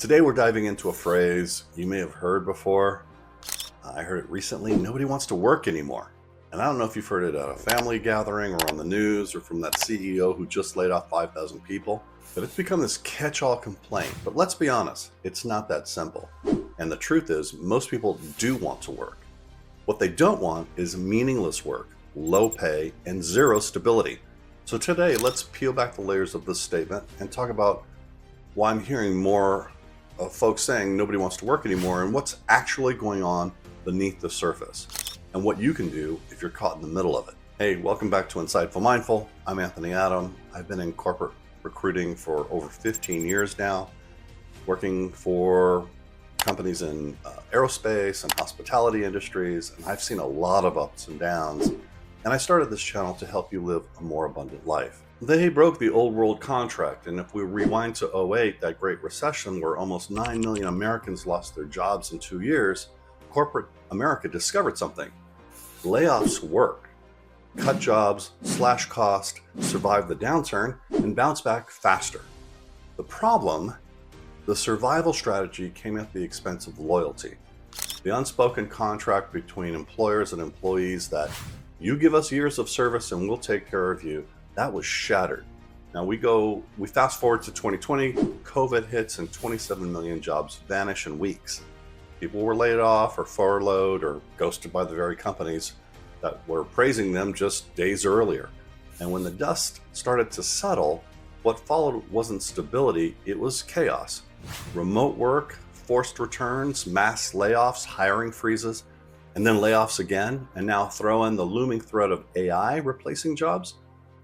Today we're diving into a phrase you may have heard before. I heard it recently. Nobody wants to work anymore. And I don't know if you've heard it at a family gathering or on the news or from that CEO who just laid off 5,000 people. But it's become this catch-all complaint. But let's be honest, it's not that simple. And the truth is, most people do want to work. What they don't want is meaningless work, low pay, and zero stability. So today, let's peel back the layers of this statement and talk about why I'm hearing more of folks saying nobody wants to work anymore and what's actually going on beneath the surface and what you can do if you're caught in the middle of it. Hey, welcome back to Insightful Mindful. I'm Anthony Adam. I've been in corporate recruiting for over 15 years now, working for companies in aerospace and hospitality industries, and I've seen a lot of ups and downs. And I started this channel to help you live a more abundant life. They broke the old world contract, and if we rewind to '08, that Great Recession where almost 9 million Americans lost their jobs in 2 years, corporate America discovered something. Layoffs work. Cut jobs, slash cost, survive the downturn, and bounce back faster. The problem, the survival strategy came at the expense of loyalty. The unspoken contract between employers and employees that you give us years of service and we'll take care of you, that was shattered. Now we fast forward to 2020, COVID hits and 27 million jobs vanish in weeks. People were laid off or furloughed or ghosted by the very companies that were praising them just days earlier. And when the dust started to settle, what followed wasn't stability, it was chaos. Remote work, forced returns, mass layoffs, hiring freezes, and then layoffs again, and now throw in the looming threat of AI replacing jobs.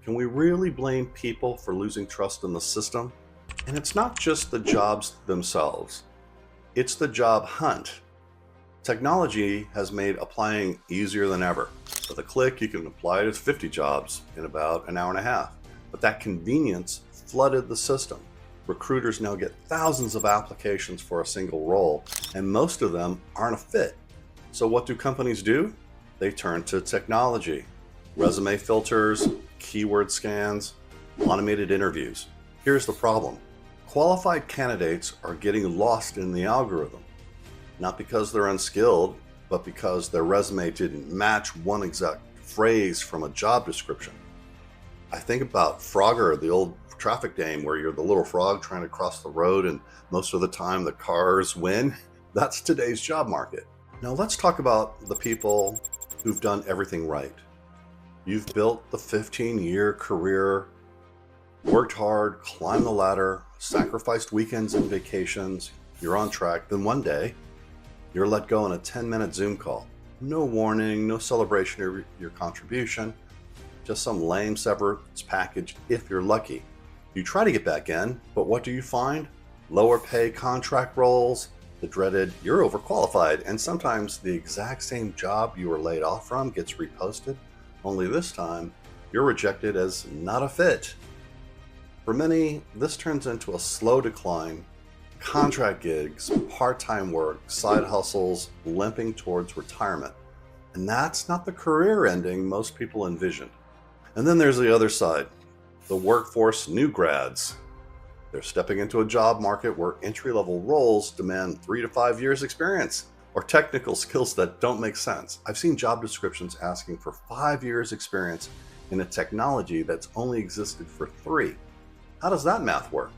Can we really blame people for losing trust in the system? And it's not just the jobs themselves, it's the job hunt. Technology has made applying easier than ever. With a click, you can apply to 50 jobs in about an hour and a half. But that convenience flooded the system. Recruiters now get thousands of applications for a single role, and most of them aren't a fit. So what do companies do? They turn to technology. Resume filters, keyword scans, automated interviews. Here's the problem. Qualified candidates are getting lost in the algorithm, not because they're unskilled, but because their resume didn't match one exact phrase from a job description. I think about Frogger, the old traffic game where you're the little frog trying to cross the road and most of the time the cars win. That's today's job market. Now let's talk about the people who've done everything right. You've built the 15-year career, worked hard, climbed the ladder, sacrificed weekends and vacations, you're on track, then one day you're let go in a 10-minute Zoom call. No warning, no celebration of your contribution, just some lame severance package if you're lucky. You try to get back in, but what do you find? Lower pay contract roles, the dreaded you're overqualified, and sometimes the exact same job you were laid off from gets reposted, only this time you're rejected as not a fit. For many, this turns into a slow decline, contract gigs, part-time work, side hustles, limping towards retirement. And that's not the career ending most people envisioned. And then there's the other side, the workforce new grads. They're stepping into a job market where entry-level roles demand 3 to 5 years experience or technical skills that don't make sense. I've seen job descriptions asking for 5 years experience in a technology that's only existed for 3. How does that math work?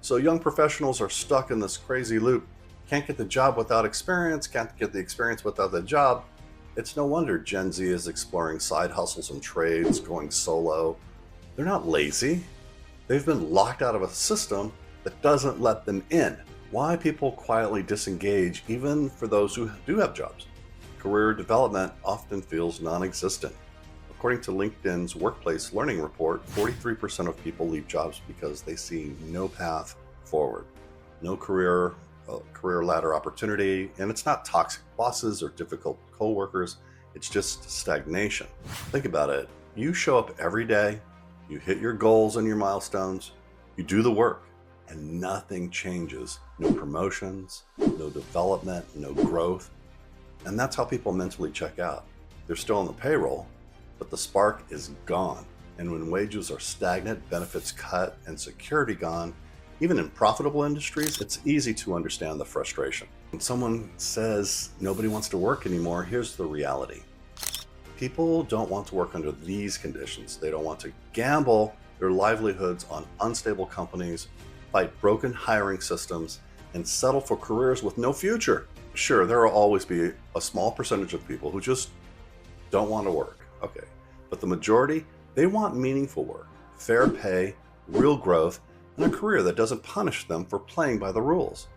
So young professionals are stuck in this crazy loop. Can't get the job without experience, can't get the experience without the job. It's no wonder Gen Z is exploring side hustles and trades, going solo. They're not lazy. They've been locked out of a system that doesn't let them in. Why people quietly disengage even for those who do have jobs? Career development often feels non-existent. According to LinkedIn's Workplace Learning Report, 43% of people leave jobs because they see no path forward, no career ladder opportunity, and it's not toxic bosses or difficult coworkers, it's just stagnation. Think about it. You show up every day, you hit your goals and your milestones, you do the work, and nothing changes. No promotions, no development, no growth. And that's how people mentally check out. They're still on the payroll, but the spark is gone. And when wages are stagnant, benefits cut, and security gone, Even in profitable industries, it's easy to understand the frustration. When someone says nobody wants to work anymore, here's the reality. People don't want to work under these conditions. They don't want to gamble their livelihoods on unstable companies, fight broken hiring systems, and settle for careers with no future. Sure, there will always be a small percentage of people who just don't want to work. Okay. But the majority, they want meaningful work, fair pay, real growth, and a career that doesn't punish them for playing by the rules.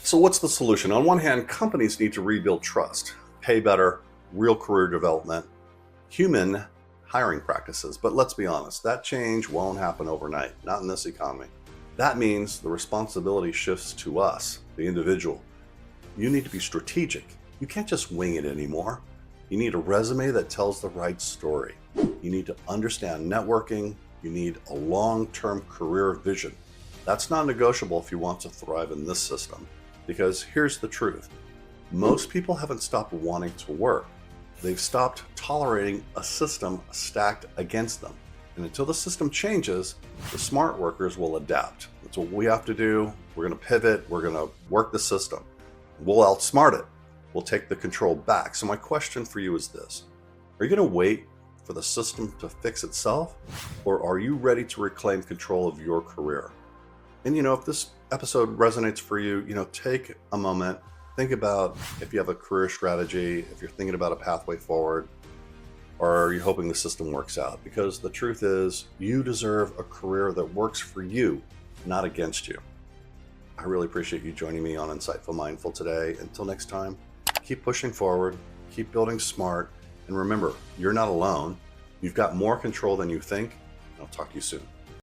So what's the solution? On one hand, companies need to rebuild trust, pay better, real career development, human hiring practices. But let's be honest, that change won't happen overnight, not in this economy. That means the responsibility shifts to us, the individual. You need to be strategic. You can't just wing it anymore. You need a resume that tells the right story. You need to understand networking. You need a long-term career vision. That's non-negotiable if you want to thrive in this system. Because here's the truth. Most people haven't stopped wanting to work. They've stopped tolerating a system stacked against them. And until the system changes, the smart workers will adapt. That's what we have to do. We're going to pivot. We're going to work the system. We'll outsmart it. We'll take the control back. So my question for you is this. Are you going to wait for the system to fix itself? Or are you ready to reclaim control of your career? And if this episode resonates for you, take a moment, think about if you have a career strategy, if you're thinking about a pathway forward, or are you hoping the system works out? Because the truth is, you deserve a career that works for you, not against you. I really appreciate you joining me on Insightful Mindful today. Until next time, keep pushing forward, keep building smart, and remember, you're not alone. You've got more control than you think. I'll talk to you soon.